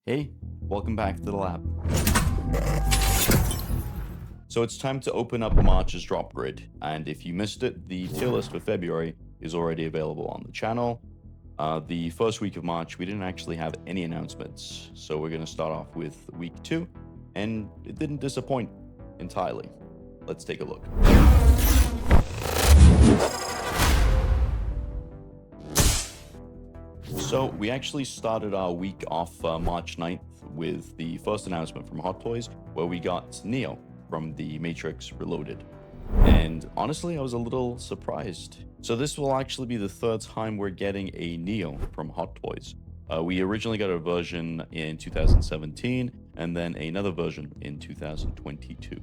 Hey, welcome back to the lab. So it's time to open up March's drop grid, and if you missed it, the tier list for February is already available on the channel. The first week of March, we didn't actually have any announcements, so we're going to start off with week 2, and it didn't disappoint entirely. Let's take a look. So we actually started our week off March 9th with the first announcement from Hot Toys, where we got Neo from The Matrix Reloaded. And honestly, I was a little surprised. So this will actually be the third time we're getting a Neo from Hot Toys. We originally got a version in 2017, and then another version in 2022.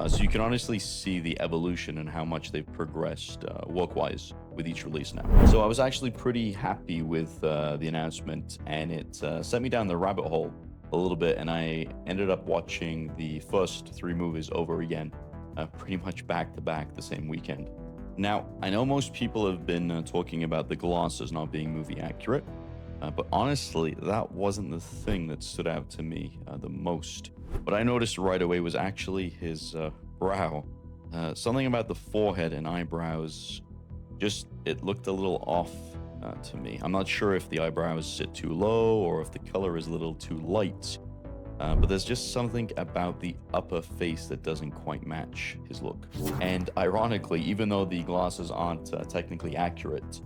So you can honestly see the evolution and how much they've progressed work-wise with each release now. So I was actually pretty happy with the announcement, and it sent me down the rabbit hole a little bit, and I ended up watching the first 3 movies over again, pretty much back to back the same weekend. Now, I know most people have been talking about the glasses not being movie accurate, but honestly, that wasn't the thing that stood out to me the most. What I noticed right away was actually his brow. Something about the forehead and eyebrows, it looked a little off to me. I'm not sure if the eyebrows sit too low or if the color is a little too light, but there's just something about the upper face that doesn't quite match his look. And ironically, even though the glasses aren't technically accurate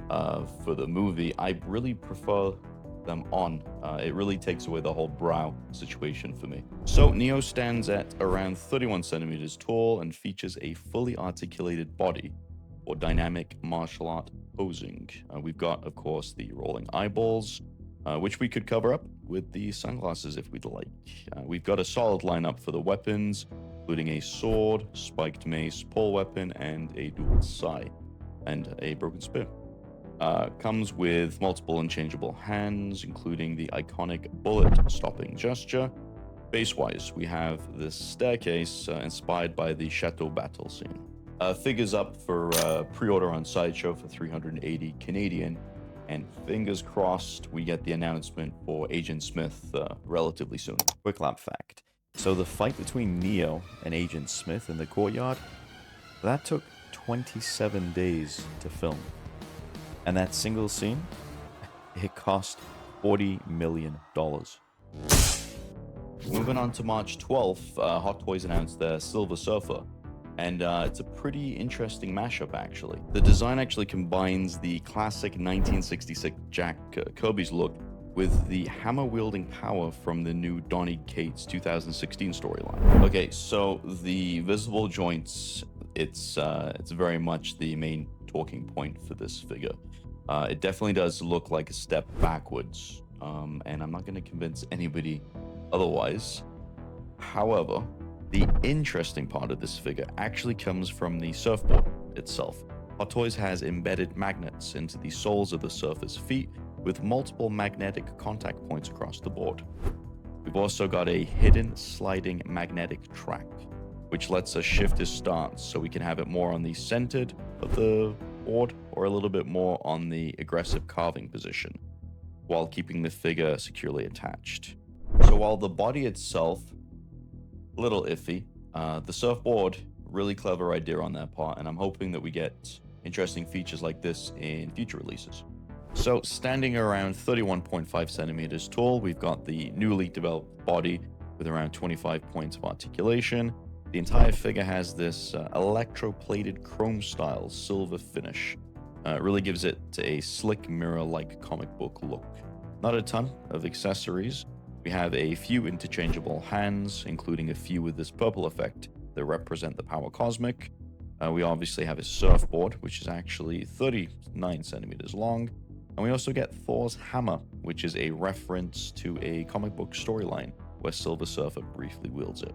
for the movie, I really prefer them on. It really takes away the whole brow situation for me. So Neo stands at around 31 centimeters tall and features a fully articulated body for dynamic martial art posing. We've got, of course, the rolling eyeballs, which we could cover up with the sunglasses if we'd like. We've got a solid lineup for the weapons, including a sword, spiked mace, pole weapon, and a dual sai, and a broken spear. Comes with multiple unchangeable hands, including the iconic bullet-stopping gesture. Base-wise, we have this staircase inspired by the Chateau battle scene. Figures up for pre-order on Sideshow for $380 Canadian, and fingers crossed we get the announcement for Agent Smith relatively soon. Quick lab fact. So the fight between Neo and Agent Smith in the courtyard, that took 27 days to film. And that single scene, it cost $40 million. Moving on to March 12th, Hot Toys announced their Silver Surfer, and it's a pretty interesting mashup, actually. The design actually combines the classic 1966 Jack Kirby's look with the hammer-wielding power from the new Donny Cates 2016 storyline. Okay, so the visible joints, it's very much the main talking point for this figure. It definitely does look like a step backwards, and I'm not going to convince anybody otherwise. However, the interesting part of this figure actually comes from the surfboard itself. Hot Toys has embedded magnets into the soles of the surfer's feet with multiple magnetic contact points across the board. We've also got a hidden sliding magnetic track, which lets us shift his stance so we can have it more on the centered of the board or a little bit more on the aggressive carving position, while keeping the figure securely attached. So while the body itself, a little iffy, the surfboard, really clever idea on their part, and I'm hoping that we get interesting features like this in future releases. So standing around 31.5 centimeters tall, we've got the newly developed body with around 25 points of articulation. The entire figure has this electroplated chrome style silver finish. It really gives it a slick mirror-like comic book look. Not a ton of accessories. We have a few interchangeable hands, including a few with this purple effect that represent the power cosmic. We obviously have a surfboard, which is actually 39 centimeters long. And we also get Thor's hammer, which is a reference to a comic book storyline where Silver Surfer briefly wields it.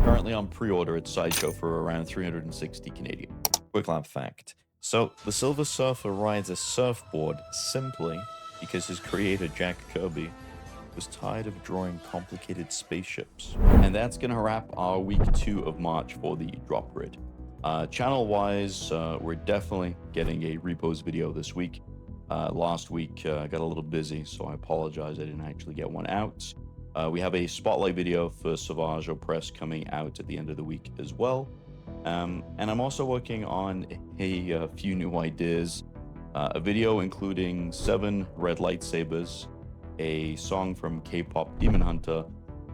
Currently on pre-order at Sideshow for around 360 Canadian. Quick lab fact. So the Silver Surfer rides a surfboard simply because his creator Jack Kirby was tired of drawing complicated spaceships. And that's gonna wrap our week 2 of March for the drop grid. Channel wise, we're definitely getting a repos video this week. Last week I got a little busy, so I apologize. I didn't actually get one out. We have a spotlight video for Sauvage Press coming out at the end of the week as well. And I'm also working on a few new ideas. A video including 7 red lightsabers, a song from K-pop Demon Hunter,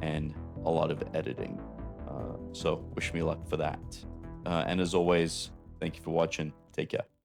and a lot of editing. So wish me luck for that. And as always, thank you for watching. Take care.